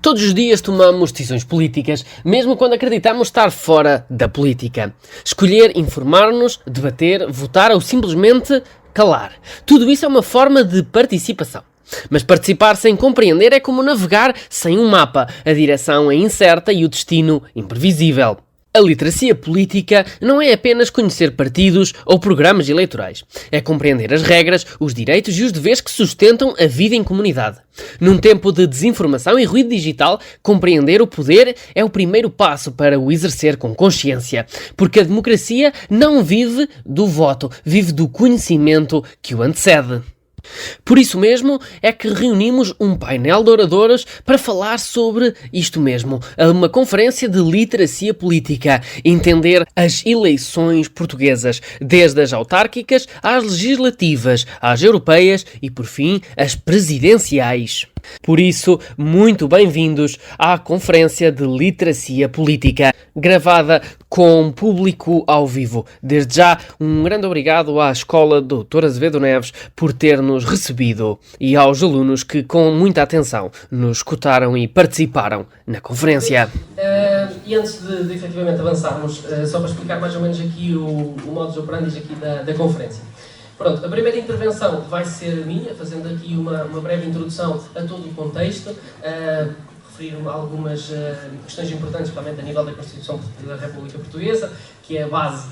Todos os dias tomamos decisões políticas, mesmo quando acreditamos estar fora da política. Escolher informar-nos, debater, votar ou simplesmente calar. Tudo isso é uma forma de participação. Mas participar sem compreender é como navegar sem um mapa. A direção é incerta e o destino imprevisível. A literacia política não é apenas conhecer partidos ou programas eleitorais. É compreender as regras, os direitos e os deveres que sustentam a vida em comunidade. Num tempo de desinformação e ruído digital, compreender o poder é o primeiro passo para o exercer com consciência. Porque a democracia não vive do voto, vive do conhecimento que o antecede. Por isso mesmo é que reunimos um painel de oradores para falar sobre isto mesmo, uma conferência de literacia política, entender as eleições portuguesas, desde as autárquicas às legislativas, às europeias e, por fim, as presidenciais. Por isso, muito bem-vindos à Conferência de Literacia Política, gravada com público ao vivo. Desde já, um grande obrigado à Escola Dr. Azevedo Neves por ter-nos recebido e aos alunos que, com muita atenção, nos escutaram e participaram na conferência. E antes de efetivamente avançarmos, só para explicar mais ou menos aqui o modus operandi aqui da conferência. Pronto, a primeira intervenção vai ser minha, fazendo aqui uma breve introdução a todo o contexto, referir algumas questões importantes, principalmente a nível da Constituição da República Portuguesa, que é a base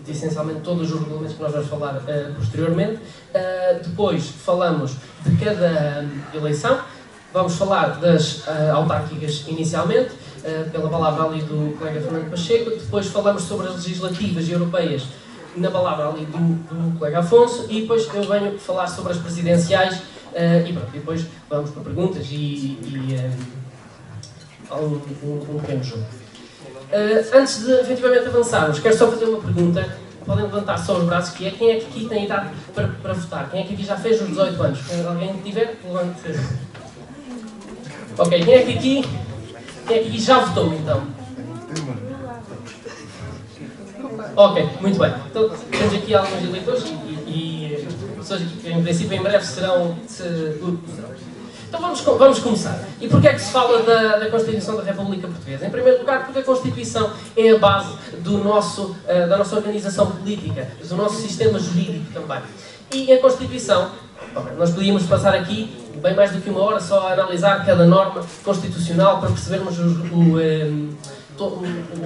de essencialmente todos os regulamentos que nós vamos falar posteriormente. Depois falamos de cada eleição, vamos falar das autárquicas inicialmente, pela palavra ali do colega Fernando Pacheco, depois falamos sobre as legislativas e europeias, na palavra ali do colega Afonso, e depois eu venho falar sobre as presidenciais e pronto, depois vamos para perguntas e um pequeno jogo. Antes de efetivamente avançarmos, quero só fazer uma pergunta. Podem levantar só os braços, que é quem é que aqui tem idade para votar? Quem é que aqui já fez os 18 anos? Alguém que tiver, levante. Ok, quem é que aqui já votou então? Ok, muito bem. Então, temos aqui alguns eleitores e pessoas que, em princípio, em breve serão. Então, vamos começar. E porquê é que se fala da Constituição da República Portuguesa? Em primeiro lugar, porque a Constituição é a base da nossa organização política, do nosso sistema jurídico também. E a Constituição, nós podíamos passar aqui bem mais do que uma hora só a analisar cada norma constitucional para percebermos o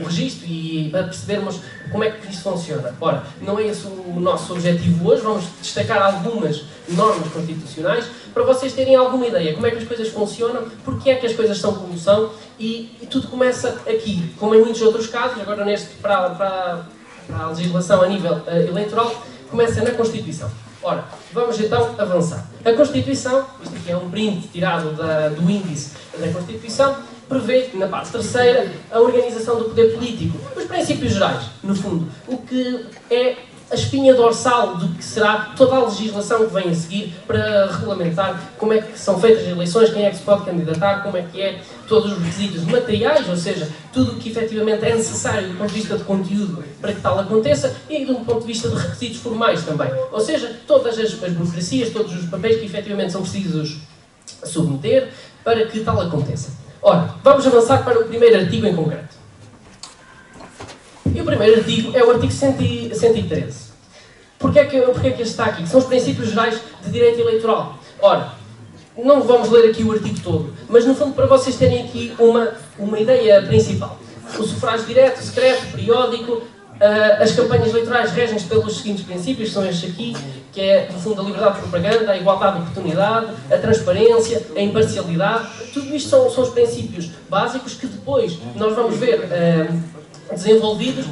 registro e para percebermos como é que isto funciona. Ora, não é esse o nosso objetivo hoje, vamos destacar algumas normas constitucionais para vocês terem alguma ideia como é que as coisas funcionam, porque é que as coisas são como são e tudo começa aqui, como em muitos outros casos, agora para a legislação a nível eleitoral, começa na Constituição. Ora, vamos então avançar. A Constituição, isto aqui é um print tirado do índice da Constituição, prevê, na parte terceira, a organização do poder político. Os princípios gerais, no fundo, o que é a espinha dorsal do que será toda a legislação que vem a seguir para regulamentar como é que são feitas as eleições, quem é que se pode candidatar, como é que é todos os requisitos materiais, ou seja, tudo o que efetivamente é necessário do ponto de vista de conteúdo para que tal aconteça e do ponto de vista de requisitos formais também. Ou seja, todas as burocracias, todos os papéis que efetivamente são precisos submeter para que tal aconteça. Ora, vamos avançar para o primeiro artigo em concreto. E o primeiro artigo é o artigo 113. Porquê é que este está aqui? São os princípios gerais de direito eleitoral. Ora, não vamos ler aqui o artigo todo, mas no fundo para vocês terem aqui uma ideia principal. O sufrágio direto, secreto, periódico, as campanhas eleitorais regem-se pelos seguintes princípios, são estes aqui, que é, no fundo, a liberdade de propaganda, a igualdade de oportunidade, a transparência, a imparcialidade. Tudo isto são os princípios básicos que depois nós vamos ver desenvolvidos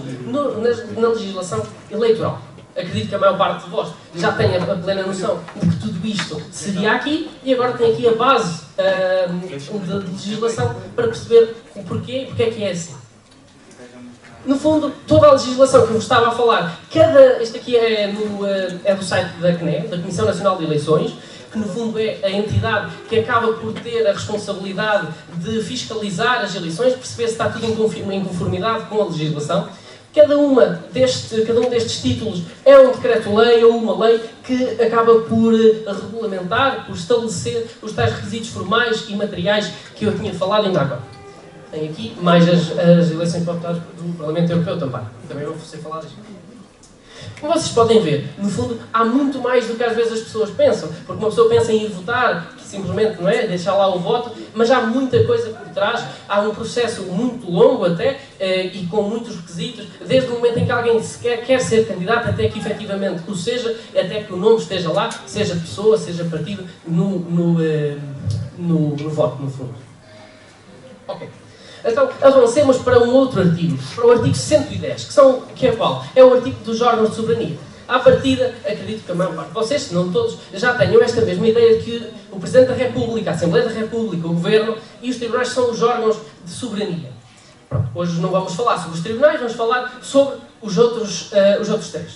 na legislação eleitoral. Acredito que a maior parte de vós já tem a plena noção de que tudo isto seria aqui e agora tem aqui a base de legislação para perceber o porquê e porque é que é assim. No fundo, toda a legislação que eu vos estava a falar, este aqui é do site da CNE, da Comissão Nacional de Eleições, que no fundo é a entidade que acaba por ter a responsabilidade de fiscalizar as eleições, perceber se está tudo em conformidade com a legislação. Cada um destes títulos é um decreto-lei ou uma lei que acaba por regulamentar, por estabelecer os tais requisitos formais e materiais que eu tinha falado ainda agora. Tem aqui mais as eleições para deputados do Parlamento Europeu também vão ser faladas. Como vocês podem ver, no fundo, há muito mais do que às vezes as pessoas pensam. Porque uma pessoa pensa em ir votar, que simplesmente não é deixar lá o voto, mas há muita coisa por trás, há um processo muito longo até, e com muitos requisitos, desde o momento em que alguém quer ser candidato até que efetivamente o seja, até que o nome esteja lá, seja pessoa, seja partido, no voto, no fundo. Ok. Então, avancemos para um outro artigo, para o artigo 110, que é qual? É o artigo dos órgãos de soberania. À partida, acredito que a maior parte de vocês, se não todos, já tenham esta mesma ideia de que o Presidente da República, a Assembleia da República, o Governo e os tribunais são os órgãos de soberania. Pronto, hoje não vamos falar sobre os tribunais, vamos falar sobre os outros três.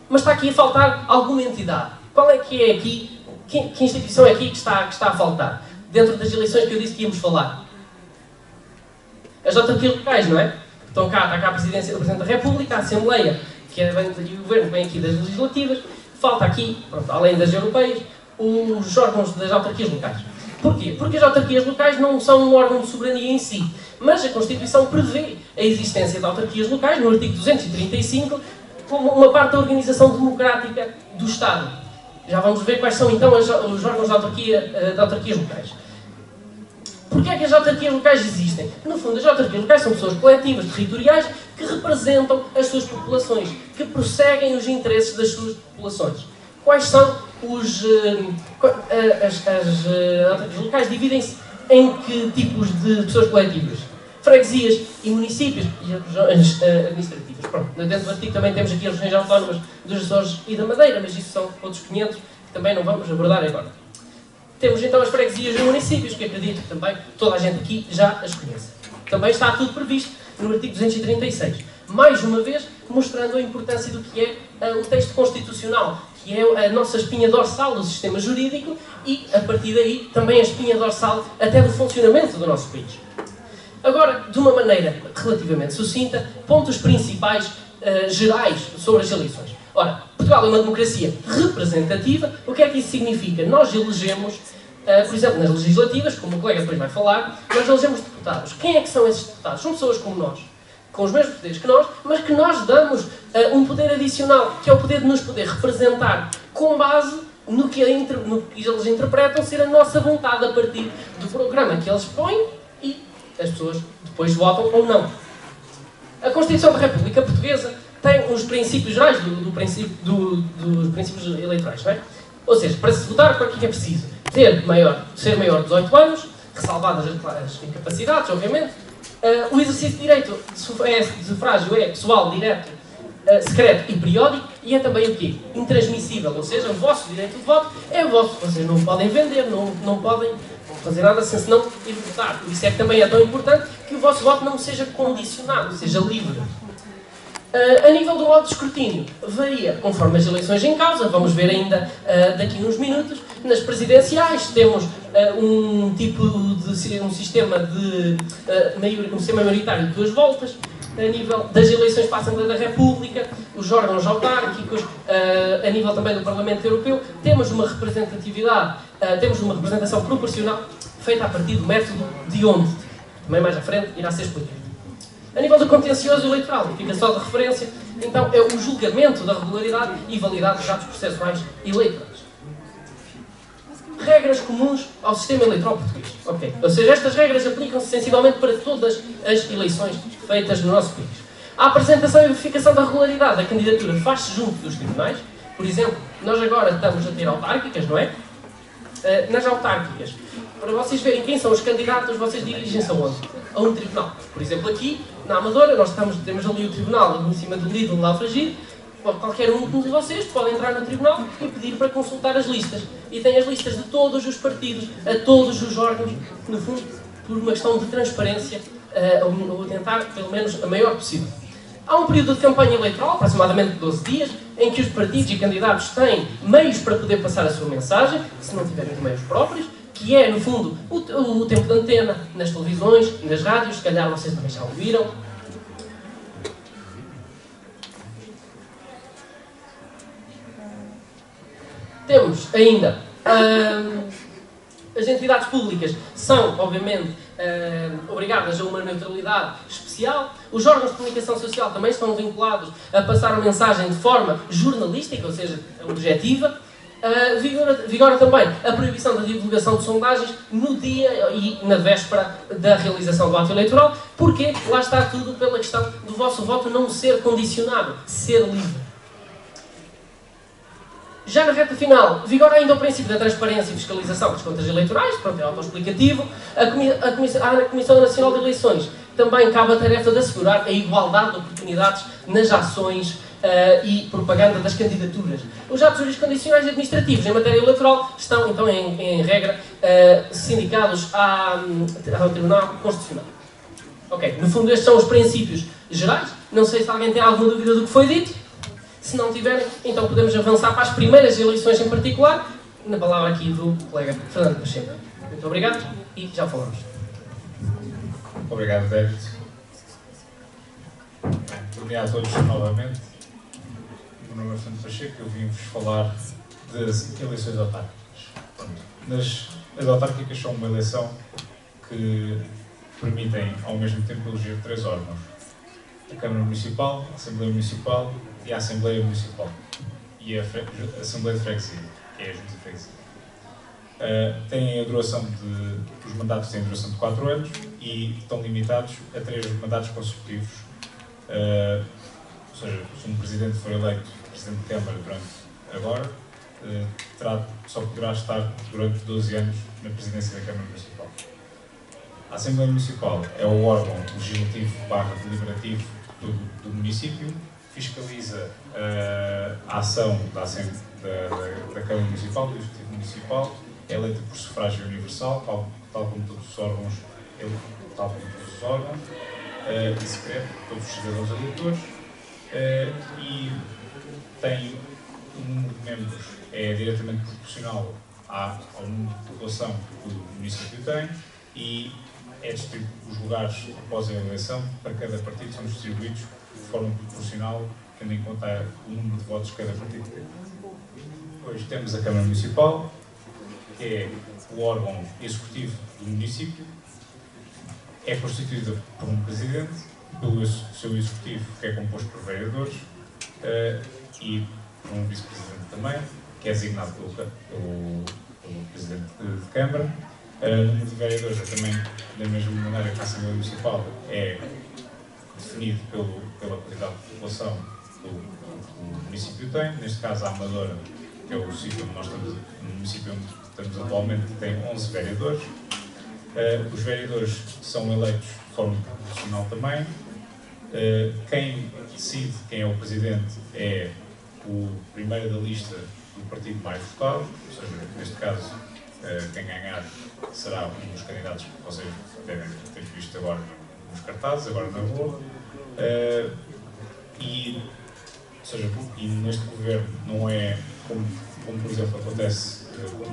Mas está aqui a faltar alguma entidade. Qual é que é aqui, que instituição é aqui que está a faltar? Dentro das eleições que eu disse que íamos falar. As autarquias locais, não é? Está cá a presidência do Presidente da República, a Assembleia, que é o Governo, vem aqui das legislativas, falta aqui, pronto, além das europeias, os órgãos das autarquias locais. Porquê? Porque as autarquias locais não são um órgão de soberania em si, mas a Constituição prevê a existência de autarquias locais, no artigo 235, como uma parte da organização democrática do Estado. Já vamos ver quais são então os órgãos de autarquias locais. Porquê é que as autarquias locais existem? No fundo, as autarquias locais são pessoas coletivas, territoriais, que representam as suas populações, que prosseguem os interesses das suas populações. Quais são as autarquias locais? Dividem-se em que tipos de pessoas coletivas? Freguesias e municípios e regiões administrativas. Pronto, dentro do artigo também temos aqui as regiões autónomas dos Açores e da Madeira, mas isso são outros 500 que também não vamos abordar agora. Temos então as freguesias e municípios, que acredito que também toda a gente aqui já as conhece. Também está tudo previsto no artigo 236. Mais uma vez, mostrando a importância do que é o texto constitucional, que é a nossa espinha dorsal do sistema jurídico e, a partir daí, também a espinha dorsal até do funcionamento do nosso país. Agora, de uma maneira relativamente sucinta, pontos principais gerais sobre as eleições. Ora, Portugal é uma democracia representativa. O que é que isso significa? Nós elegemos, por exemplo, nas legislativas, como o colega depois vai falar, nós elegemos deputados. Quem é que são esses deputados? São pessoas como nós, com os mesmos poderes que nós, mas que nós damos um poder adicional, que é o poder de nos poder representar com base no que eles interpretam ser a nossa vontade a partir do programa que eles põem e as pessoas depois votam ou não. A Constituição da República Portuguesa tem os princípios gerais dos princípios eleitorais, não é? Ou seja, para se votar, para que é preciso? Ser maior de 18 anos, ressalvadas as incapacidades, obviamente. O exercício de direito de sufrágio é pessoal, direto, secreto e periódico, e é também o quê? Intransmissível, ou seja, o vosso direito de voto é vosso. Vocês não podem vender, não podem fazer nada sem não ir votar. Por isso é que também é tão importante que o vosso voto não seja condicionado, seja livre. A nível do modo de escrutínio, varia conforme as eleições em causa, vamos ver ainda daqui a uns minutos. Nas presidenciais temos um sistema maioritário de 2 voltas. A nível das eleições para a Assembleia da República, os órgãos autárquicos, a nível também do Parlamento Europeu, temos uma representatividade, temos uma representação proporcional feita a partir do método de Hond. Também mais à frente irá ser explicado. A nível do contencioso eleitoral, fica só de referência, então é o julgamento da regularidade e validade dos atos processuais eleitorais. Regras comuns ao sistema eleitoral português. Okay. Ou seja, estas regras aplicam-se sensivelmente para todas as eleições feitas no nosso país. A apresentação e verificação da regularidade da candidatura faz-se junto dos tribunais. Por exemplo, nós agora estamos a ter autárquicas, não é? Nas autárquicas, para vocês verem quem são os candidatos, vocês dirigem-se aonde? A um tribunal. Por exemplo, aqui, na Amadora, nós temos ali o tribunal em cima do Lidl de Alfragide. Qualquer um de vocês pode entrar no tribunal e pedir para consultar as listas. E tem as listas de todos os partidos, a todos os órgãos, no fundo, por uma questão de transparência, ou tentar, pelo menos, a maior possível. Há um período de campanha eleitoral, aproximadamente 12 dias, em que os partidos e candidatos têm meios para poder passar a sua mensagem, se não tiverem os meios próprios, que é, no fundo, o tempo de antena nas televisões, nas rádios, se calhar vocês também já ouviram. temos ainda as entidades públicas são, obviamente, obrigadas a uma neutralidade especial. Os órgãos de comunicação social também estão vinculados a passar a mensagem de forma jornalística, ou seja, objetiva. Vigora também a proibição da divulgação de sondagens no dia e na véspera da realização do ato eleitoral, porque lá está tudo pela questão do vosso voto não ser condicionado, ser livre. Já na reta final, vigora ainda o princípio da transparência e fiscalização das contas eleitorais, pronto, é autoexplicativo. À Comissão Nacional de Eleições também cabe a tarefa de assegurar a igualdade de oportunidades nas ações e propaganda das candidaturas. Os atos juriscondicionais e administrativos em matéria eleitoral estão, então, em regra, sindicados ao Tribunal Constitucional. Ok, no fundo estes são os princípios gerais. Não sei se alguém tem alguma dúvida do que foi dito. Se não tiverem, então podemos avançar para as primeiras eleições em particular, na palavra aqui do colega Fernando Pacheco. Muito obrigado e já falamos. Obrigado, David. Bom dia a todos novamente. Meu nome é Fernando Pacheco e eu vim-vos falar das eleições autárquicas. As autárquicas são uma eleição que permitem, ao mesmo tempo, eleger 3 órgãos. A Câmara Municipal, a Assembleia Municipal e a Assembleia Municipal. E a Assembleia de Freguesia, que é a Junta de Freguesia. Têm a duração os mandatos têm a duração de 4 anos e estão limitados a 3 mandatos consecutivos. Ou seja, se um Presidente for eleito Presidente de Câmara agora, só poderá estar durante 12 anos na presidência da Câmara Municipal. A Assembleia Municipal é o órgão legislativo/deliberativo do município, fiscaliza a ação da Câmara Municipal, do Executivo Municipal, é eleita por sufrágio universal, tal como todos os órgãos, e secreto, todos os cidadãos eleitores, e tem um número de membros, é diretamente proporcional ao número de população que o município tem, e os lugares após a eleição para cada partido são distribuídos de forma proporcional, tendo em conta o número de votos que cada partido tem. Depois temos a Câmara Municipal, que é o órgão executivo do município, é constituída por um presidente, pelo seu executivo, que é composto por vereadores, e por um vice-presidente também, que é designado pelo presidente de Câmara. O número de vereadores é também, da mesma maneira que a Assembleia Municipal, é definido pela quantidade de população que o município tem. Neste caso, a Amadora, que é o sítio onde nós estamos, no município onde estamos atualmente, tem 11 vereadores. Os vereadores são eleitos de forma proporcional também. Quem decide quem é o presidente é o primeiro da lista do partido mais votado, ou seja, neste caso, quem ganhar será um dos candidatos que vocês devem ter visto agora nos cartazes, agora na rua. E neste governo não é como por exemplo acontece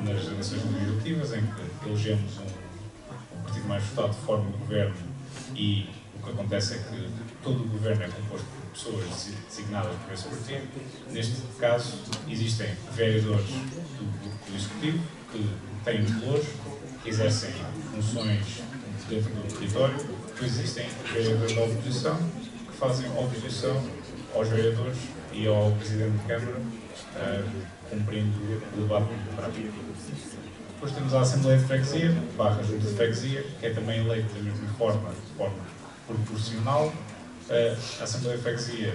nas eleições legislativas, em que elegemos um partido mais votado de forma de governo, e o que acontece é que todo o governo é composto por pessoas designadas por esse partido. Neste caso, existem vereadores do Executivo que têm valores, que exercem funções dentro do território. Depois existem vereadores da oposição que fazem oposição aos vereadores e ao Presidente de Câmara, cumprindo o debate democrático. Depois temos a Assembleia de Freguesia, Junta de Freguesia, que é também eleita da mesma forma, de forma proporcional. A Assembleia de Freguesia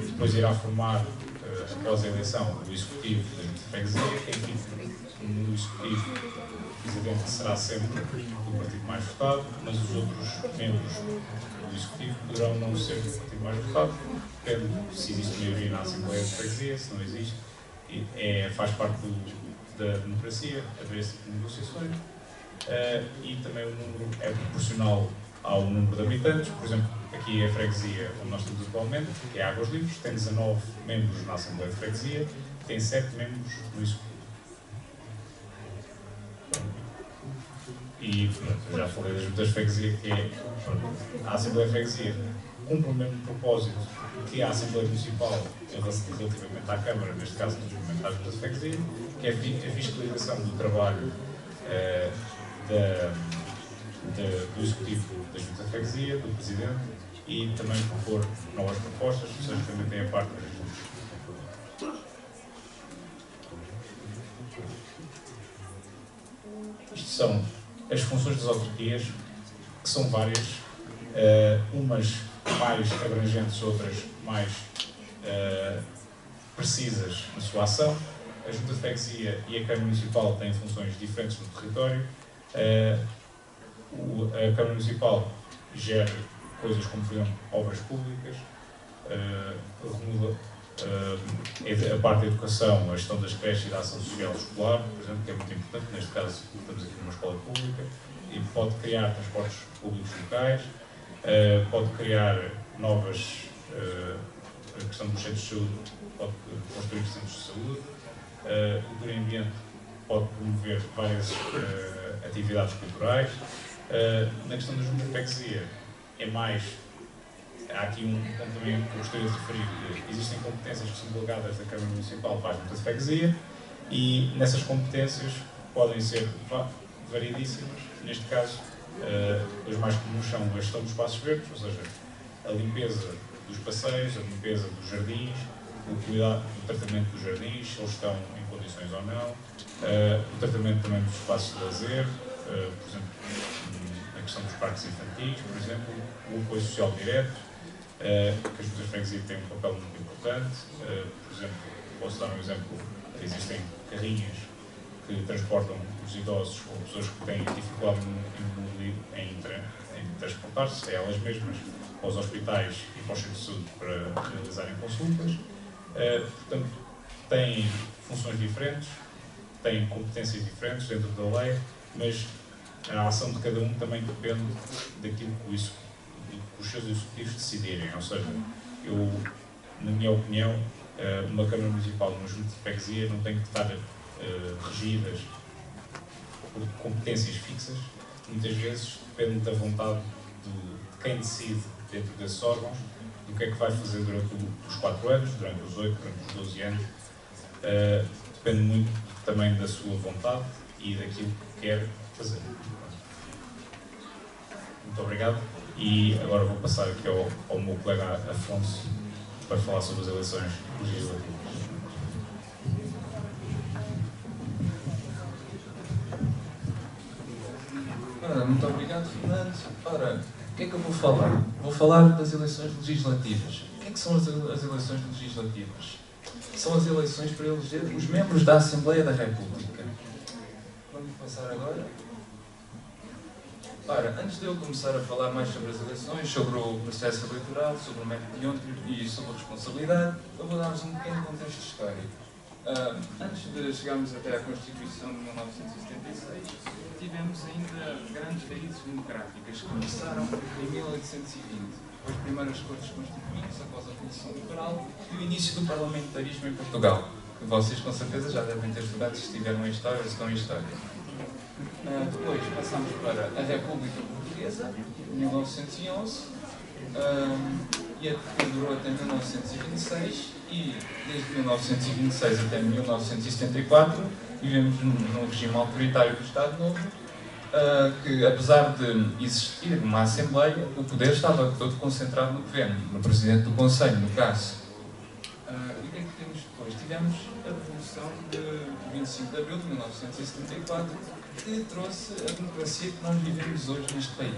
depois irá formar, após a eleição, o Executivo da Junta de Freguesia. Quem fica no Executivo, o Presidente será sempre o partido mais votado, mas os outros membros do Executivo poderão não ser do partido mais votado, depende se existe maioria na Assembleia de Freguesia, se não existe. Faz parte da democracia, haver esse tipo de negociações. E também o número é proporcional ao número de habitantes. Por exemplo, aqui é a freguesia onde nós estamos atualmente, que é Águas Livres, tem 19 membros na Assembleia de Freguesia, tem 7 membros no Executivo. E eu já falei das freguesias, que é a Assembleia de Freguesia cumpre o mesmo propósito que a Assembleia Municipal, relativamente à Câmara, neste caso relativamente à Junta de Freguesia, que é a fiscalização do trabalho do Executivo da Junta de Freguesia, do Presidente, e também propor novas propostas, ou seja, também tem a parte das juntas. Isto são as funções das autarquias, que são várias, umas mais abrangentes, outras mais precisas na sua ação. A Junta de Freguesia e a Câmara Municipal têm funções diferentes no território. A Câmara Municipal gera coisas como, por exemplo, obras públicas, a parte da educação, a gestão das creches e da ação social escolar, por exemplo, que é muito importante. Neste caso, estamos aqui numa escola pública, e pode criar transportes públicos locais, pode criar novas, a questão dos centros de saúde, pode construir centros de saúde, o meio ambiente pode promover várias atividades culturais. Na questão da Junta de Freguesia, é mais. Há aqui um ponto também que eu gostaria de referir, que existem competências que são delegadas da Câmara Municipal para a Junta de Freguesia, e nessas competências podem ser variedíssimas. Neste caso, as mais comuns são a gestão dos espaços verdes, ou seja, a limpeza dos passeios, a limpeza dos jardins, o tratamento dos jardins, se eles estão em condições ou não, o tratamento também dos espaços de lazer, por exemplo, a questão dos parques infantis, por exemplo, o apoio social direto, que as Juntas de Freguesia têm um papel muito importante. Por exemplo, posso dar um exemplo: existem carrinhas que transportam os idosos ou pessoas que têm dificuldade em transportar-se, elas mesmas, para os hospitais e para os centros de saúde para realizarem consultas. Portanto, têm funções diferentes, têm competências diferentes dentro da lei, mas a ação de cada um também depende daquilo que os seus executivos decidirem. Ou seja, na minha opinião, uma Câmara Municipal, uma Junta de Freguesia, não tem que estar regidas por competências fixas. Muitas vezes depende da vontade de quem decide dentro desses órgãos do que é que vai fazer durante os 4 anos, durante os 8, durante os 12 anos. Depende muito também da sua vontade e daquilo que quer fazer. Muito obrigado. E agora vou passar aqui ao meu colega Afonso para falar sobre as eleições legislativas. Muito obrigado, Fernando. Ora, o que é que eu vou falar? Vou falar das eleições legislativas. O que é que são as eleições legislativas? São as eleições para eleger os membros da Assembleia da República. Vamos passar agora. Ora, antes de eu começar a falar mais sobre as eleições, sobre o processo eleitoral, sobre o método deontológico e sobre a responsabilidade, eu vou dar-vos um pequeno contexto histórico. Antes de chegarmos até à Constituição de 1976, tivemos ainda grandes raízes democráticas que começaram em 1820, com as primeiras cortes constituintes, após a Revolução Liberal e o início do parlamentarismo em Portugal, que vocês com certeza já devem ter estudado se estiveram em História ou se estão em História. Depois passamos para a República Portuguesa, em 1911, e durou até 1926, e desde 1926 até 1974 vivemos num regime autoritário do Estado Novo, que apesar de existir uma Assembleia, o poder estava todo concentrado no Governo, no Presidente do Conselho, no caso. E o que é que temos depois? Tivemos a Revolução de 25 de Abril de 1974, que trouxe a democracia que nós vivemos hoje neste país.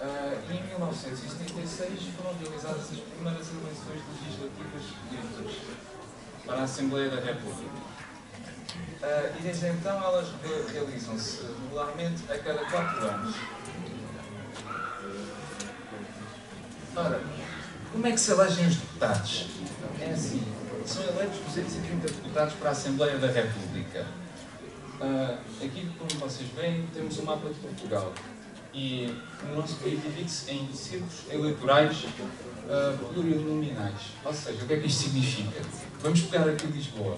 E em 1976 foram realizadas as primeiras eleições legislativas diretas para a Assembleia da República. E desde então elas realizam-se regularmente a cada 4 anos. Ora, como é que se elegem os deputados? É assim, são eleitos 230 deputados para a Assembleia da República. Aqui, como vocês veem, temos o mapa de Portugal. E o nosso país divide-se em círculos eleitorais plurinominais. Ou seja, o que é que isto significa? Vamos pegar aqui Lisboa.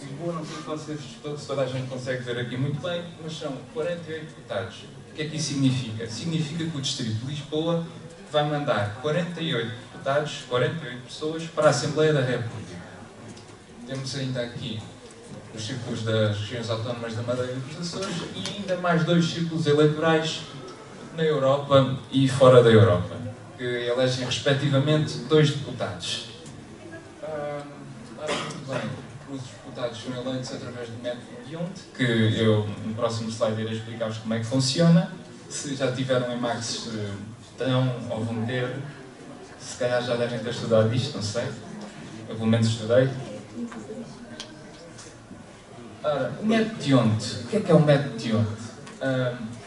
Lisboa, não sei se vocês, toda a gente consegue ver aqui muito bem, mas são 48 deputados. O que é que isso significa? Significa que o Distrito de Lisboa vai mandar 48 deputados deputados, 48 pessoas, para a Assembleia da República. Temos ainda aqui os círculos das regiões autónomas da Madeira e dos Açores e ainda mais 2 círculos eleitorais na Europa e fora da Europa, que elegem respectivamente 2 deputados. Muito bem, os deputados são eleitos através do método Diont, que eu no próximo slide irei explicar-vos como é que funciona. Se já tiveram em Max, estão ou vão ter, se calhar já devem ter estudado isto, não sei. Eu pelo menos estudei. Ora, o método Diont. O que é o método Diont?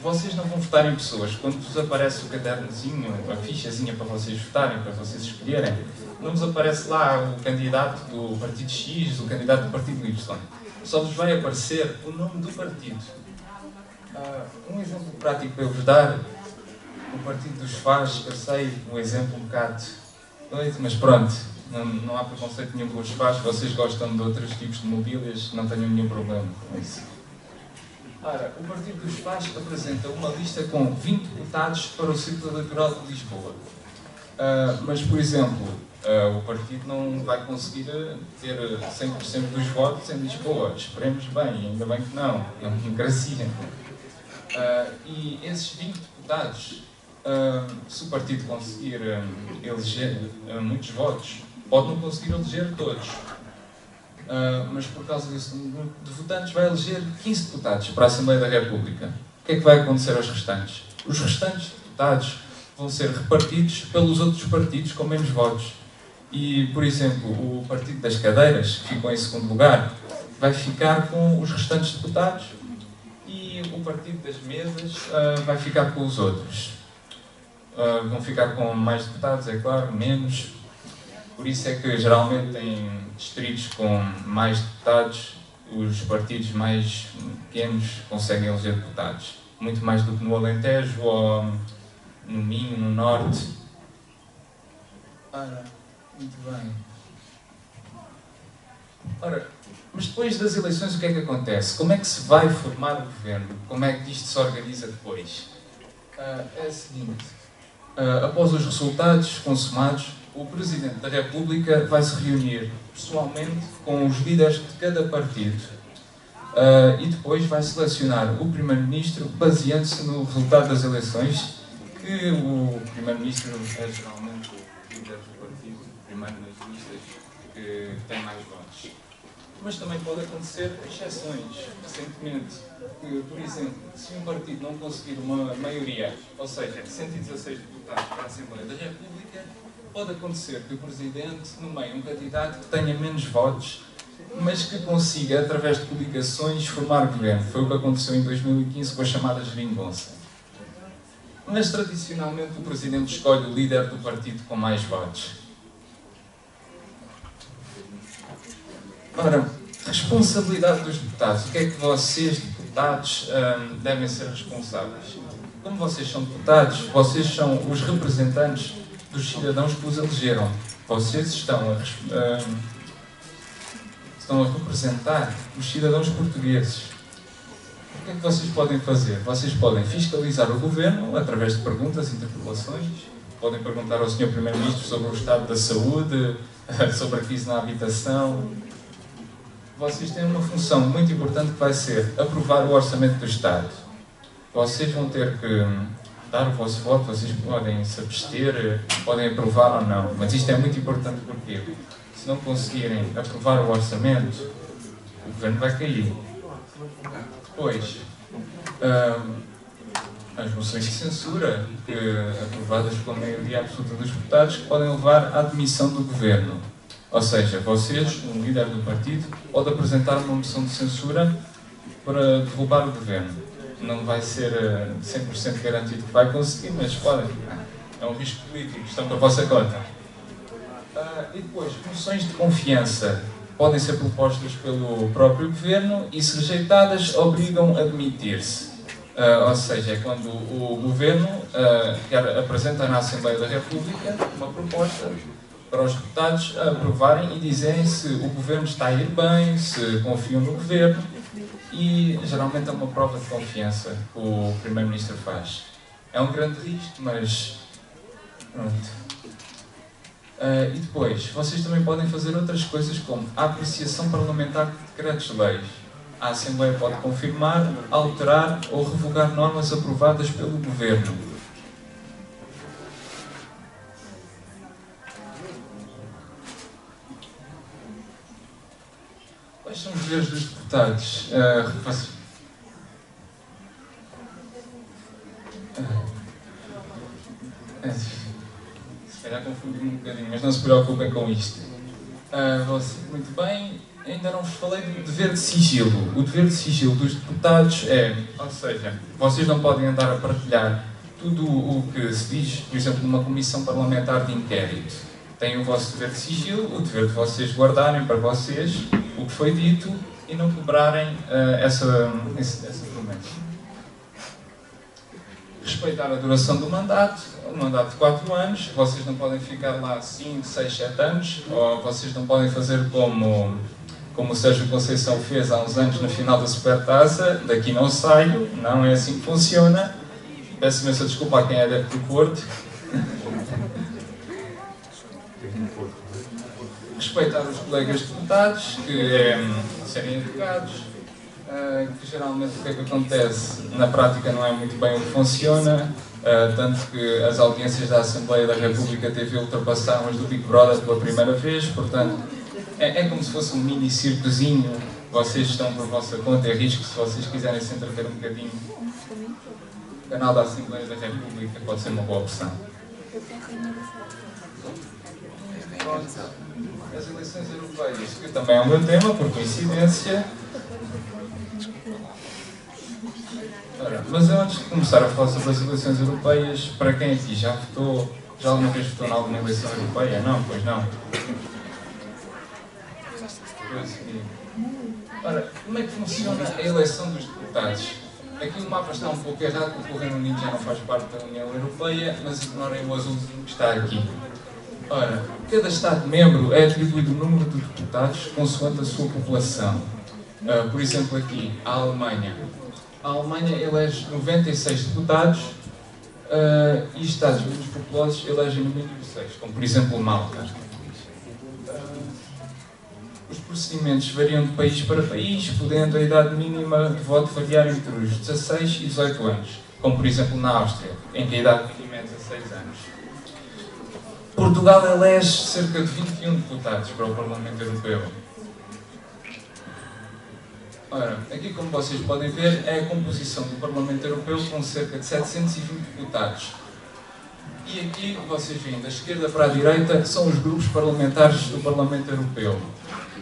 Vocês não vão votar em pessoas. Quando vos aparece o cadernozinho, a fichazinha para vocês votarem, para vocês escolherem, não vos aparece lá o candidato do partido X, o candidato do partido Y. Só vos vai aparecer o nome do partido. Um exemplo prático para eu vos dar, o partido dos Faz, eu sei, um exemplo um bocado doido, mas pronto, não há preconceito nenhum com os Faz, vocês gostam de outros tipos de mobílias, não tenham nenhum problema com isso. Ora, o partido dos Faz apresenta uma lista com 20 deputados para o Círculo Eleitoral de Lisboa. Mas, por exemplo, o partido não vai conseguir ter 100% dos votos em Lisboa. Esperemos bem, ainda bem que não. É uma democracia. E esses 20 deputados, se o partido conseguir eleger muitos votos, pode não conseguir eleger todos. Mas por causa desse número de votantes vai eleger 15 deputados para a Assembleia da República. O que é que vai acontecer aos restantes? Os restantes deputados vão ser repartidos pelos outros partidos com menos votos. E, por exemplo, o Partido das Cadeiras, que ficou em segundo lugar, vai ficar com os restantes deputados e o Partido das Mesas vai ficar com os outros. Vão ficar com mais deputados, é claro, menos. Por isso é que geralmente em distritos com mais deputados, os partidos mais pequenos conseguem eleger deputados. Muito mais do que no Alentejo ou no Minho, no Norte. Ora, muito bem. Ora, mas depois das eleições o que é que acontece? Como é que se vai formar o governo? Como é que isto se organiza depois? É o seguinte. Após os resultados consumados, o Presidente da República vai se reunir pessoalmente com os líderes de cada partido e depois vai selecionar o Primeiro-Ministro baseando-se no resultado das eleições, que o Primeiro-Ministro é geralmente o líder do partido, o primeiro nas listas, que tem mais votos. Mas também pode acontecer exceções. Recentemente, por exemplo, se um partido não conseguir uma maioria, ou seja, 116 deputados para a Assembleia da República, pode acontecer que o Presidente nomeie um candidato que tenha menos votos, mas que consiga, através de coligações, formar governo. Foi o que aconteceu em 2015 com a chamada geringonça. Mas, tradicionalmente, o Presidente escolhe o líder do partido com mais votos. Ora, responsabilidade dos deputados. O que é que vocês, deputados, devem ser responsáveis? Como vocês são deputados, vocês são os representantes dos cidadãos que os elegeram. Vocês estão a representar os cidadãos portugueses. O que é que vocês podem fazer? Vocês podem fiscalizar o governo através de perguntas e interpelações. Podem perguntar ao Sr. Primeiro-Ministro sobre o estado da saúde, sobre a crise na habitação. Vocês têm uma função muito importante que vai ser aprovar o orçamento do Estado. Vocês vão ter que dar o vosso voto, vocês podem se abster, podem aprovar ou não. Mas isto é muito importante porque se não conseguirem aprovar o orçamento, o governo vai cair. Depois, as moções de censura, aprovadas pela maioria absoluta dos deputados, que podem levar à demissão do governo. Ou seja, vocês, um líder do partido, pode apresentar uma moção de censura para derrubar o governo. Não vai ser 100% garantido que vai conseguir, mas podem. É um risco político, estão para a vossa conta. E depois, moções de confiança podem ser propostas pelo próprio governo e, se rejeitadas, obrigam a demitir-se. Ou seja, é quando o governo apresenta na Assembleia da República uma proposta para os deputados aprovarem e dizerem se o governo está a ir bem, se confiam no governo, e geralmente é uma prova de confiança que o Primeiro-Ministro faz. É um grande risco, mas pronto. E depois, vocês também podem fazer outras coisas como a apreciação parlamentar de decretos-leis. A Assembleia pode confirmar, alterar ou revogar normas aprovadas pelo Governo. Quais são os deveres dos deputados? Se calhar confundi-me um bocadinho, mas não se preocupem com isto. Muito bem, ainda não vos falei do dever de sigilo. O dever de sigilo dos deputados ou seja, vocês não podem andar a partilhar tudo o que se diz, por exemplo, numa comissão parlamentar de inquérito. Têm o vosso dever de sigilo, o dever de vocês guardarem para vocês o que foi dito e não quebrarem essa promessa. Respeitar a duração do mandato, um mandato de 4 anos, vocês não podem ficar lá 5, 6, 7 anos, ou vocês não podem fazer como o Sérgio Conceição fez há uns anos na final da Supertaça, daqui não saio, não é assim que funciona. Peço imensa desculpa a quem é adepto do Porto. Respeitar os colegas deputados, que serem educados, que geralmente o que é que acontece na prática não é muito bem o que funciona, tanto que as audiências da Assembleia da República TV ultrapassaram as do Big Brother pela primeira vez, portanto é como se fosse um mini circozinho, vocês estão por vossa conta, é risco se vocês quiserem se entreter um bocadinho. O canal da Assembleia da República pode ser uma boa opção. As eleições europeias, que também é o meu tema, por coincidência. Mas antes de começar a falar sobre as eleições europeias, para quem aqui já votou, já alguma vez votou em alguma eleição europeia? Não, pois não. Ora, como é que funciona a eleição dos deputados? Aqui o mapa está um pouco errado, porque o Reino Unido já não faz parte da União Europeia, mas ignorem o azulzinho que está aqui. Ora, cada Estado-membro é atribuído o número de deputados consoante a sua população. Por exemplo, aqui, a Alemanha. A Alemanha elege 96 deputados e Estados menos populosos elegem no mínimo 6, como por exemplo Malta. Os procedimentos variam de país para país, podendo a idade mínima de voto variar entre os 16 e 18 anos, como por exemplo na Áustria, em que a idade mínima é 16 anos. Portugal elege cerca de 21 deputados para o Parlamento Europeu. Ora, aqui como vocês podem ver é a composição do Parlamento Europeu com cerca de 720 deputados. E aqui vocês veem da esquerda para a direita são os grupos parlamentares do Parlamento Europeu,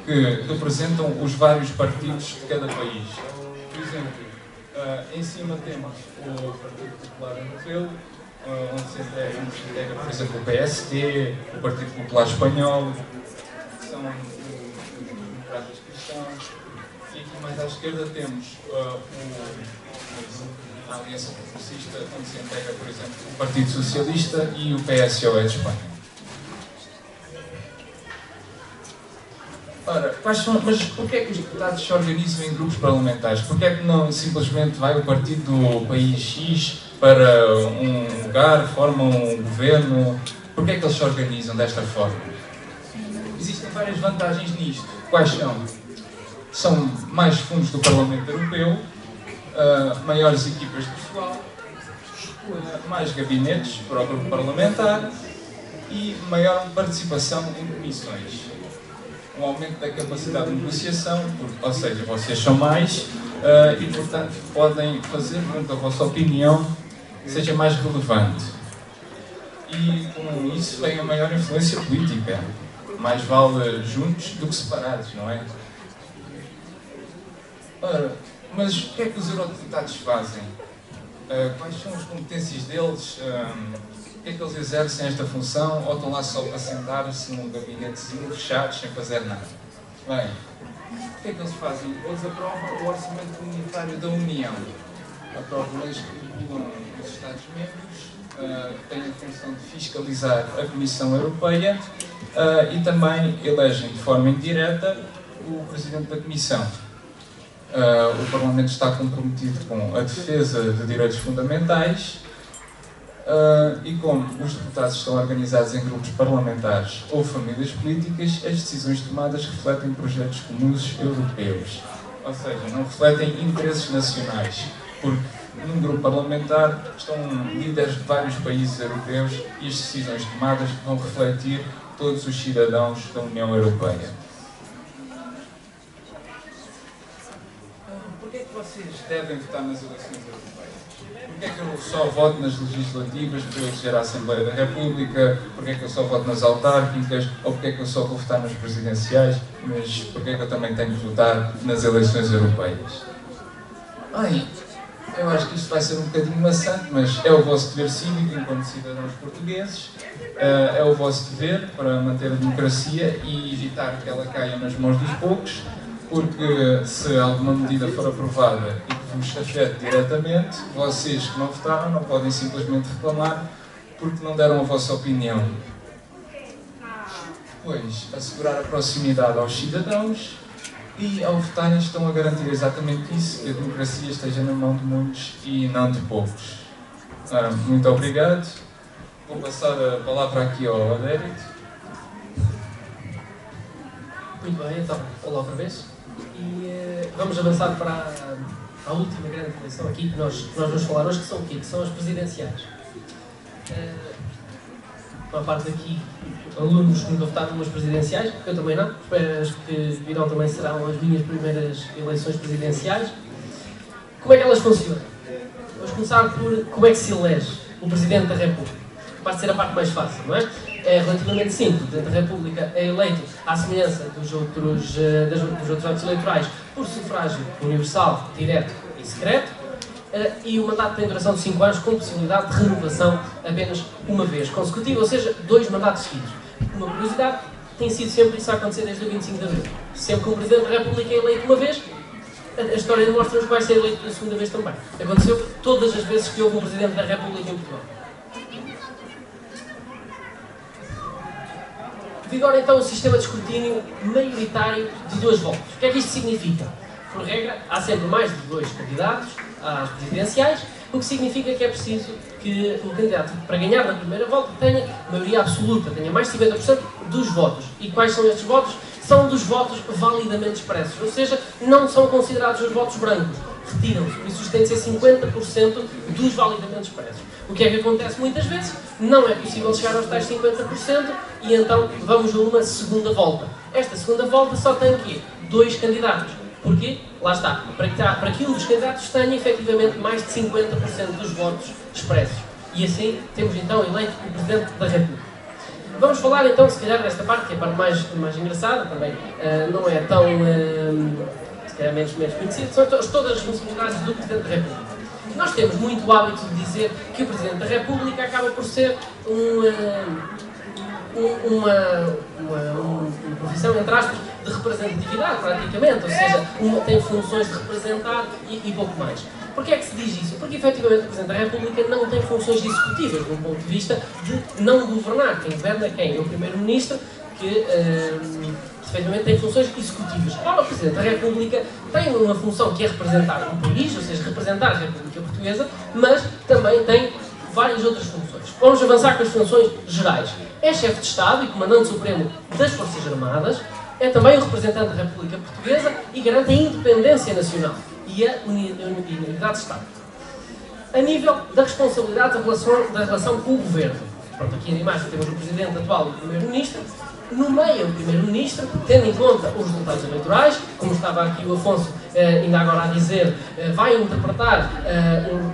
que representam os vários partidos de cada país. Por exemplo, em cima temos o Partido Popular Europeu, onde se integra, por exemplo, o PSD, o Partido Popular Espanhol, que são os democratas cristãos. E aqui mais à esquerda temos a Aliança Progressista, onde se integra, por exemplo, o Partido Socialista e o PSOE de Espanha. Ora, mas porquê é que os deputados se organizam em grupos parlamentares? Porquê é que não simplesmente vai o partido do país X para um lugar, formam um governo? Porquê é que eles se organizam desta forma? Existem várias vantagens nisto. Quais são? São mais fundos do Parlamento Europeu, maiores equipas de pessoal, mais gabinetes para o grupo parlamentar e maior participação em comissões. Um aumento da capacidade de negociação, ou seja, vocês são mais e, portanto, podem fazer com que a vossa opinião seja mais relevante. E com isso vem a maior influência política. Mais vale juntos do que separados, não é? Ora, mas o que é que os eurodeputados fazem? Quais são as competências deles? O que é que eles exercem esta função? Ou estão lá só para sentar-se num gabinetezinho fechados sem fazer nada? Bem, o que é que eles fazem? Eles aprovam o orçamento comunitário da União. Aprovam leis que regulam os Estados-membros, têm a função de fiscalizar a Comissão Europeia e também elegem de forma indireta o Presidente da Comissão. O Parlamento está comprometido com a defesa de direitos fundamentais E como os deputados estão organizados em grupos parlamentares ou famílias políticas, as decisões tomadas refletem projetos comuns europeus. Ou seja, não refletem interesses nacionais, porque num grupo parlamentar estão líderes de vários países europeus e as decisões tomadas vão refletir todos os cidadãos da União Europeia. Porquê é que vocês devem votar nas eleições europeias? Porquê é que eu só voto nas legislativas para eleger a Assembleia da República? Porquê é que eu só voto nas autárquicas? Ou porquê é que eu só vou votar nas presidenciais? Mas porquê é que eu também tenho que votar nas eleições europeias? Bem, eu acho que isto vai ser um bocadinho maçante, mas é o vosso dever cívico enquanto cidadãos portugueses, é o vosso dever para manter a democracia e evitar que ela caia nas mãos dos poucos, porque se alguma medida for aprovada e que vos afete diretamente, vocês que não votaram não podem simplesmente reclamar porque não deram a vossa opinião. Depois, assegurar a proximidade aos cidadãos. E, ao votarem, estão a garantir exatamente isso, que a democracia esteja na mão de muitos e não de poucos. Muito obrigado. Vou passar a palavra aqui ao Adérito. Muito bem, então, olá outra vez. E vamos avançar para a última grande eleição aqui que nós vamos falar hoje, que são o quê? Que são as presidenciais. Uma parte aqui, alunos que nunca votaram nas presidenciais, eu também não, as que virão também serão as minhas primeiras eleições presidenciais. Como é que elas funcionam? Vamos começar por como é que se elege o Presidente da República. Vai ser a parte mais fácil, não é? É relativamente simples. O Presidente da República é eleito à semelhança dos outros atos eleitorais por sufrágio universal, direto e secreto. E o mandato tem duração de 5 anos com possibilidade de renovação apenas uma vez consecutiva, ou seja, 2 mandatos seguidos. Uma curiosidade, tem sido sempre isso a acontecer desde o 25 de Abril. Sempre que um Presidente da República é eleito uma vez, a história demonstra-nos que vai ser eleito pela segunda vez também. Aconteceu todas as vezes que houve um Presidente da República em Portugal. Vigora então o sistema de escrutínio maioritário de 2 votos. O que é que isto significa? Por regra, há sempre mais de 2 candidatos às presidenciais, o que significa que é preciso que o candidato, para ganhar na primeira volta, tenha maioria absoluta, tenha mais de 50% dos votos. E quais são estes votos? São dos votos validamente expressos, ou seja, não são considerados os votos brancos, retiram-se, por isso isto tem de ser 50% dos validamente expressos. O que é que acontece muitas vezes? Não é possível chegar aos tais 50% e então vamos a uma segunda volta. Esta segunda volta só tem o quê? 2 candidatos. Porquê? Lá está, para que um dos candidatos tenha efetivamente mais de 50% dos votos expressos. E assim temos então eleito o Presidente da República. Vamos falar então, se calhar, desta parte, que é a parte mais engraçada, também não é tão, se calhar, menos conhecida, são todas as responsabilidades do Presidente da República. Nós temos muito o hábito de dizer que o Presidente da República acaba por ser uma profissão, entre aspas, de representatividade, praticamente, ou seja, tem funções de representar e pouco mais. Porquê é que se diz isso? Porque, efetivamente, o Presidente da República não tem funções executivas, do ponto de vista de não governar. Quem governa é quem? É o Primeiro-Ministro, que efetivamente tem funções executivas. Ora, o Presidente da República tem uma função que é representar o país, ou seja, representar a República Portuguesa, mas também tem várias outras funções. Vamos avançar com as funções gerais. É chefe de Estado e comandante supremo das Forças Armadas, é também o representante da República Portuguesa e garante a independência nacional e a unidade de Estado. A nível da responsabilidade da relação com o Governo. Pronto, aqui na imagem temos o Presidente atual e o Primeiro-Ministro. Nomeia o Primeiro-Ministro, tendo em conta os resultados eleitorais, como estava aqui o Afonso ainda agora a dizer, vai interpretar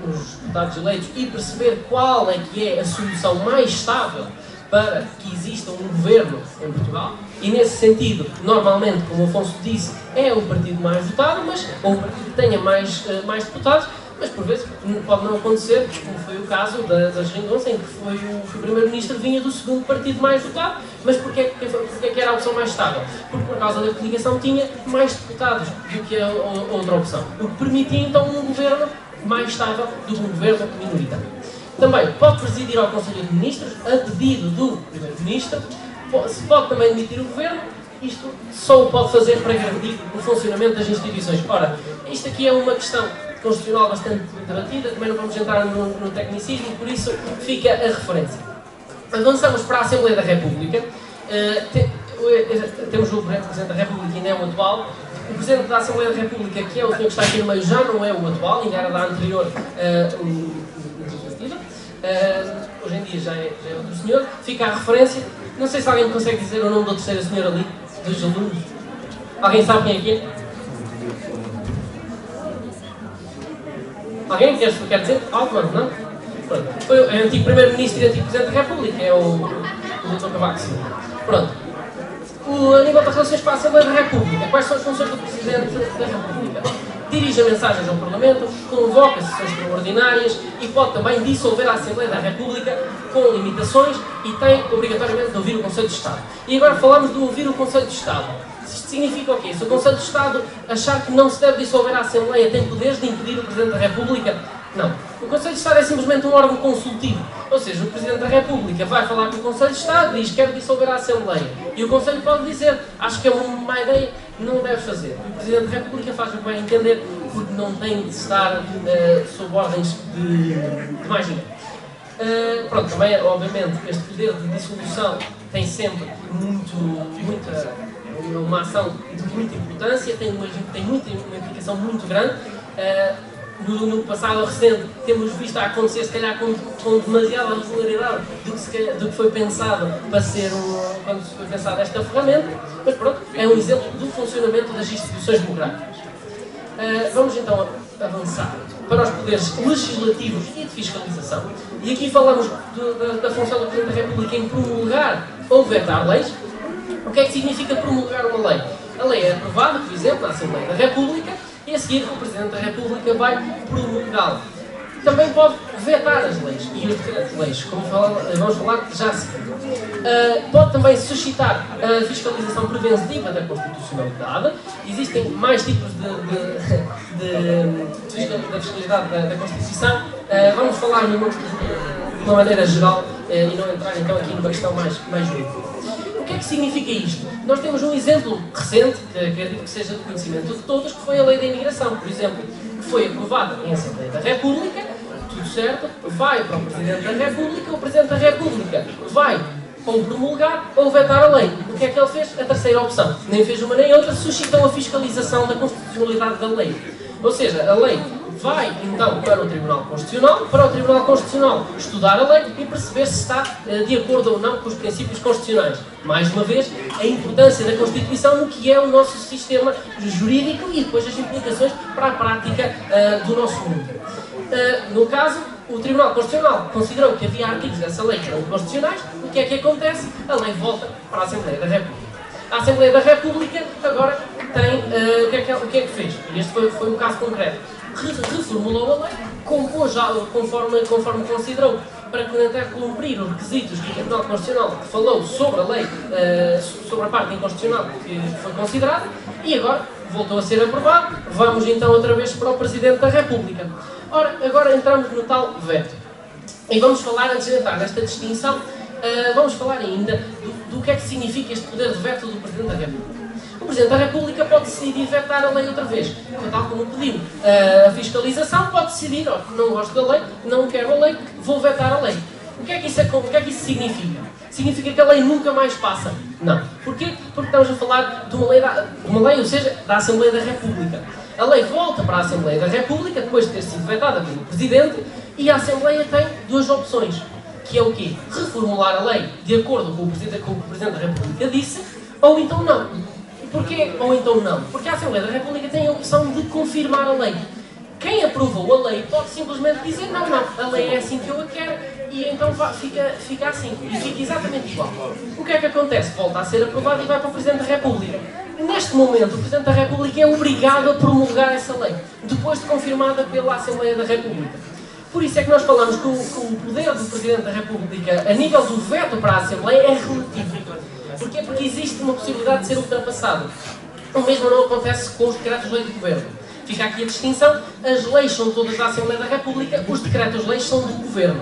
os deputados eleitos e perceber qual é que é a solução mais estável para que exista um governo em Portugal. E nesse sentido, normalmente, como o Afonso disse, é o partido mais votado, ou o partido que tenha mais deputados, mas por vezes pode não acontecer, como foi o caso das Geringonça, em que foi o Primeiro-Ministro vinha do segundo partido mais votado, mas porquê que era a opção mais estável? Porque por causa da coligação tinha mais deputados do que a outra opção, o que permitia então um governo mais estável do que um governo minoritário. Também pode presidir ao Conselho de Ministros, a pedido do Primeiro-Ministro, se pode também demitir o governo. Isto só o pode fazer para garantir o funcionamento das instituições. Ora, isto aqui é uma questão constitucional bastante debatida, também não vamos entrar no tecnicismo, por isso fica a referência. Avançamos para a Assembleia da República. Temos o Presidente da República, que ainda é o atual. O Presidente da Assembleia da República, que é o senhor que está aqui no meio, já não é o atual, ainda era da anterior legislativa. Hoje em dia já é outro senhor. Fica a referência. Não sei se alguém consegue dizer o nome da terceira senhora ali, dos alunos. Alguém sabe quem é que é? Alguém quer dizer? Altman, não? Pronto. Foi o antigo Primeiro-Ministro e antigo Presidente da República, é o Dr. Cavaco Silva. Pronto. A nível das relações com a Assembleia da República, quais são as funções do Presidente da República? Dirige mensagens ao Parlamento, convoca sessões extraordinárias e pode também dissolver a Assembleia da República com limitações e tem obrigatoriamente de ouvir o Conselho de Estado. E agora falamos de ouvir o Conselho de Estado. Isto significa o quê? Se o Conselho de Estado achar que não se deve dissolver a Assembleia, tem poderes de impedir o Presidente da República? Não. O Conselho de Estado é simplesmente um órgão consultivo. Ou seja, o Presidente da República vai falar com o Conselho de Estado e diz que quer dissolver a Assembleia. E o Conselho pode dizer, acho que é uma má ideia, não deve fazer. O Presidente da República faz o que vai entender, porque não tem de estar sob ordens de mais ninguém. Pronto, também, obviamente, este poder de dissolução tem sempre uma ação de muita importância, tem uma implicação muito grande. No passado recente temos visto a acontecer, se calhar com demasiada regularidade do que foi pensado para ser quando se foi pensado esta ferramenta, mas pronto, é um exemplo do funcionamento das instituições democráticas. Vamos então avançar para os poderes legislativos e de fiscalização. E aqui falamos da função do Presidente da República em promulgar ou vetar leis. O que é que significa promulgar uma lei? A lei é aprovada, por exemplo, na Assembleia da República, e a seguir o Presidente da República vai promulgá-la. Também pode vetar as leis e os decretos-leis, como vamos falar já a seguir. Pode também suscitar a fiscalização preventiva da constitucionalidade. Existem mais tipos da fiscalidade da Constituição. Vamos falar de uma maneira geral e não entrar então aqui numa questão mais jurídica. O que é que significa isto? Nós temos um exemplo recente, que acredito que seja de conhecimento de todos, que foi a Lei da Imigração, por exemplo, que foi aprovada em Assembleia da República, tudo certo, vai para o Presidente da República, o Presidente da República vai ou promulgar ou vetar a lei. O que é que ele fez? A terceira opção. Nem fez uma nem outra, suscitou a fiscalização da constitucionalidade da lei. Ou seja, a lei vai então para o Tribunal Constitucional estudar a lei e perceber se está de acordo ou não com os princípios constitucionais. Mais uma vez, a importância da Constituição no que é o nosso sistema jurídico e depois as implicações para a prática do nosso mundo. No caso, o Tribunal Constitucional considerou que havia artigos dessa lei que eram inconstitucionais. O que é que acontece? A lei volta para a Assembleia da República. A Assembleia da República agora tem... o que é que fez? Este foi um caso concreto. Reformulou a lei, compôs já conforme considerou, para tentar cumprir os requisitos que o Tribunal Constitucional falou sobre a lei, sobre a parte inconstitucional que foi considerada, e agora voltou a ser aprovado. Vamos então outra vez para o Presidente da República. Ora, agora entramos no tal veto. E vamos falar, antes de entrar nesta distinção, vamos falar ainda do que é que significa este poder de veto do Presidente da República. O Presidente da República pode decidir vetar a lei outra vez, tal como pediu. A fiscalização pode decidir, não gosto da lei, não quero a lei, vou vetar a lei. O que é que isso significa? Significa que a lei nunca mais passa? Não. Porquê? Porque estamos a falar de uma lei, ou seja, da Assembleia da República. A lei volta para a Assembleia da República, depois de ter sido vetada pelo Presidente, e a Assembleia tem duas opções, que é o quê? Reformular a lei de acordo com o que o Presidente da República disse, ou então não. Porquê ou então não? Porque a Assembleia da República tem a opção de confirmar a lei. Quem aprovou a lei pode simplesmente dizer não, a lei é assim que eu a quero e então fica assim, e fica exatamente igual. O que é que acontece? Volta a ser aprovado e vai para o Presidente da República. Neste momento, o Presidente da República é obrigado a promulgar essa lei, depois de confirmada pela Assembleia da República. Por isso é que nós falamos que o poder do Presidente da República, a nível do veto para a Assembleia, é relativo. Porquê? Porque existe uma possibilidade de ser ultrapassado. O mesmo não acontece com os decretos-lei do Governo. Fica aqui a distinção, as leis são todas da Assembleia da República, os decretos-leis são do Governo.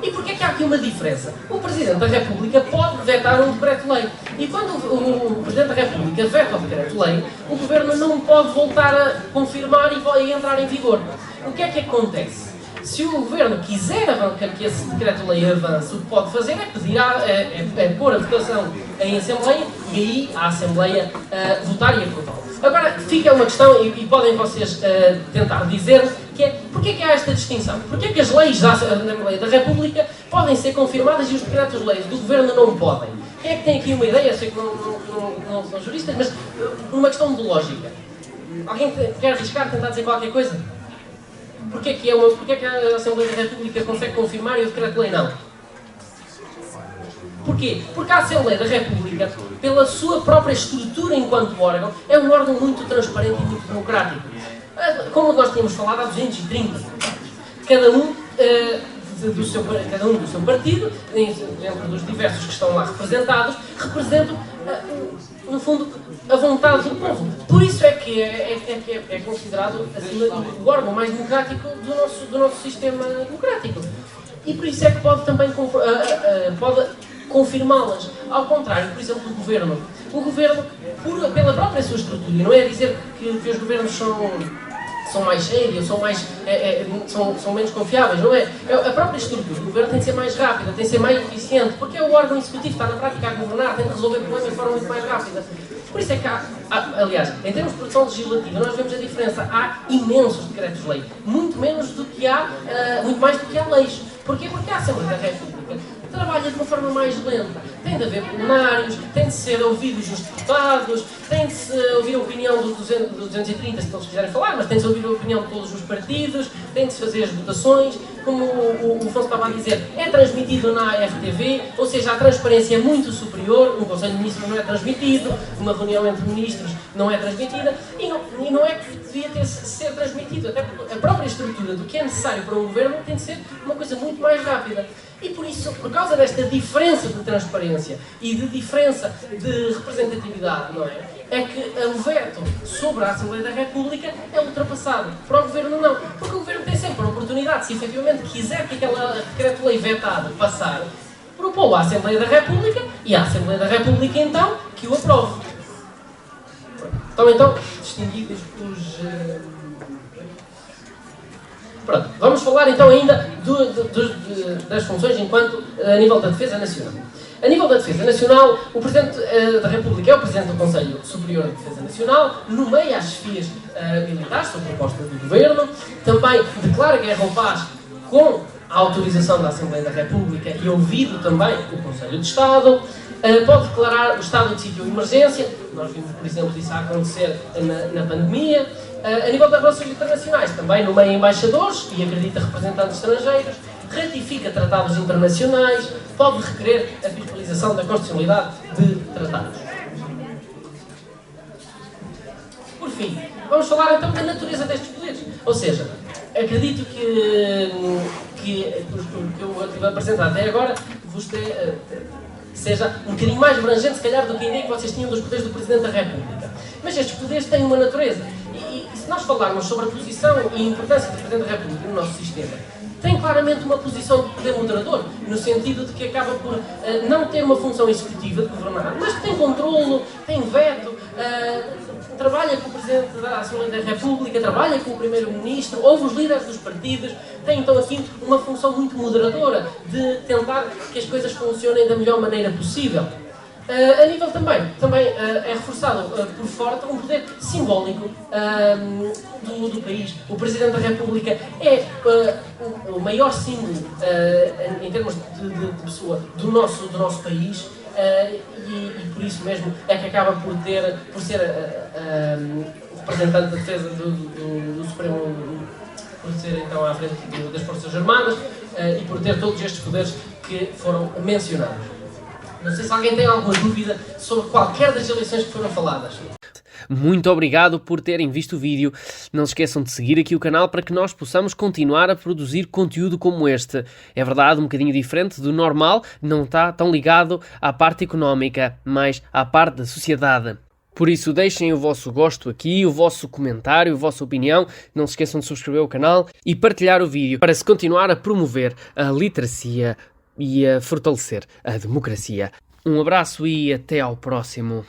E porquê é que há aqui uma diferença? O Presidente da República pode vetar um decreto-lei. E quando o Presidente da República veta o decreto-lei, o Governo não pode voltar a confirmar e entrar em vigor. O que é que acontece? Se o Governo quiser que esse decreto-lei avance, o que pode fazer é pedir pôr a votação em Assembleia e aí a Assembleia votar e aprová-lo. Agora, fica uma questão, e podem vocês tentar dizer, que é, porquê que há esta distinção? Porquê que as leis da Assembleia da República podem ser confirmadas e os decretos-leis do Governo não podem? Quem é que tem aqui uma ideia? Eu sei que não são juristas, mas uma questão de lógica. Alguém quer arriscar, tentar dizer qualquer coisa? Porquê que a Assembleia da República consegue confirmar e o decreto-lei não? Porquê? Porque a Assembleia da República, pela sua própria estrutura enquanto órgão, é um órgão muito transparente e muito democrático. Como nós tínhamos falado há 230 cada um do seu partido, dentro dos diversos que estão lá representados, representam, no fundo, a vontade do povo. Por isso é que é considerado acima o órgão mais democrático do nosso sistema democrático. E por isso é que pode também pode confirmá-las. Ao contrário, por exemplo, do Governo. O Governo, pela própria sua estrutura, não é dizer que os governos são mais sérios, são menos confiáveis, não é? A própria estrutura do Governo tem de ser mais rápida, tem de ser mais eficiente, porque é o órgão executivo, está na prática a governar, tem de resolver problemas de forma muito mais rápida. Por isso é que aliás, em termos de produção legislativa, nós vemos a diferença. Há imensos decretos-lei, muito mais do que há leis. Porquê? Porque a Assembleia da República trabalha de uma forma mais lenta. Tem de haver plenários, tem de ser ouvidos os deputados, tem de se ouvir a opinião dos 230, se eles quiserem falar, mas tem de se ouvir a opinião de todos os partidos, tem de se fazer as votações. Como o Afonso estava a dizer, é transmitido na RTV, ou seja, a transparência é muito superior. Um Conselho de Ministros não é transmitido, uma reunião entre ministros não é transmitida, e não é que devia ser transmitido, até porque a própria estrutura do que é necessário para um governo tem de ser uma coisa muito mais rápida. E por isso, por causa desta diferença de transparência e de diferença de representatividade, não é? É que o veto sobre a Assembleia da República é ultrapassado. Para o Governo não. Porque o Governo tem sempre a oportunidade, se efetivamente quiser que aquela decreto-lei vetado passar, propô-lo à Assembleia da República e a Assembleia da República então que o aprove. Então distinguidos Pronto, vamos falar então ainda das funções a nível da Defesa Nacional. A nível da Defesa Nacional, o Presidente da República é o Presidente do Conselho Superior de Defesa Nacional, nomeia as chefias militares, sob proposta do Governo, também declara guerra ou paz com a autorização da Assembleia da República e ouvido também o Conselho de Estado, pode declarar o estado de sítio de emergência, nós vimos, por exemplo, isso a acontecer na pandemia. A nível das relações internacionais, também nomeia embaixadores e acredita representantes estrangeiros, ratifica tratados internacionais, pode requerer a fiscalização da constitucionalidade de tratados. Por fim, vamos falar então da natureza destes poderes. Ou seja, acredito que o que eu tive a apresentar até agora vos seja um bocadinho mais abrangente, se calhar, do que a ideia que vocês tinham dos poderes do Presidente da República. Mas estes poderes têm uma natureza. E se nós falarmos sobre a posição e a importância do Presidente da República no nosso sistema, tem claramente uma posição de poder moderador, no sentido de que acaba por não ter uma função executiva de governar, mas que tem controlo, tem veto, trabalha com o Presidente da Assembleia da República, trabalha com o Primeiro-Ministro, ouve os líderes dos partidos, tem então aqui uma função muito moderadora de tentar que as coisas funcionem da melhor maneira possível. A nível também é reforçado por forte um poder simbólico do país. O Presidente da República é o maior símbolo em termos de pessoa do nosso país e por isso mesmo é que acaba por ser o representante da defesa do Supremo, por ser então à frente das Forças Armadas e por ter todos estes poderes que foram mencionados. Não sei se alguém tem alguma dúvida sobre qualquer das eleições que foram faladas. Muito obrigado por terem visto o vídeo. Não se esqueçam de seguir aqui o canal para que nós possamos continuar a produzir conteúdo como este. É verdade, um bocadinho diferente do normal, não está tão ligado à parte económica, mas à parte da sociedade. Por isso, deixem o vosso gosto aqui, o vosso comentário, a vossa opinião. Não se esqueçam de subscrever o canal e partilhar o vídeo para se continuar a promover a literacia e a fortalecer a democracia. Um abraço e até ao próximo.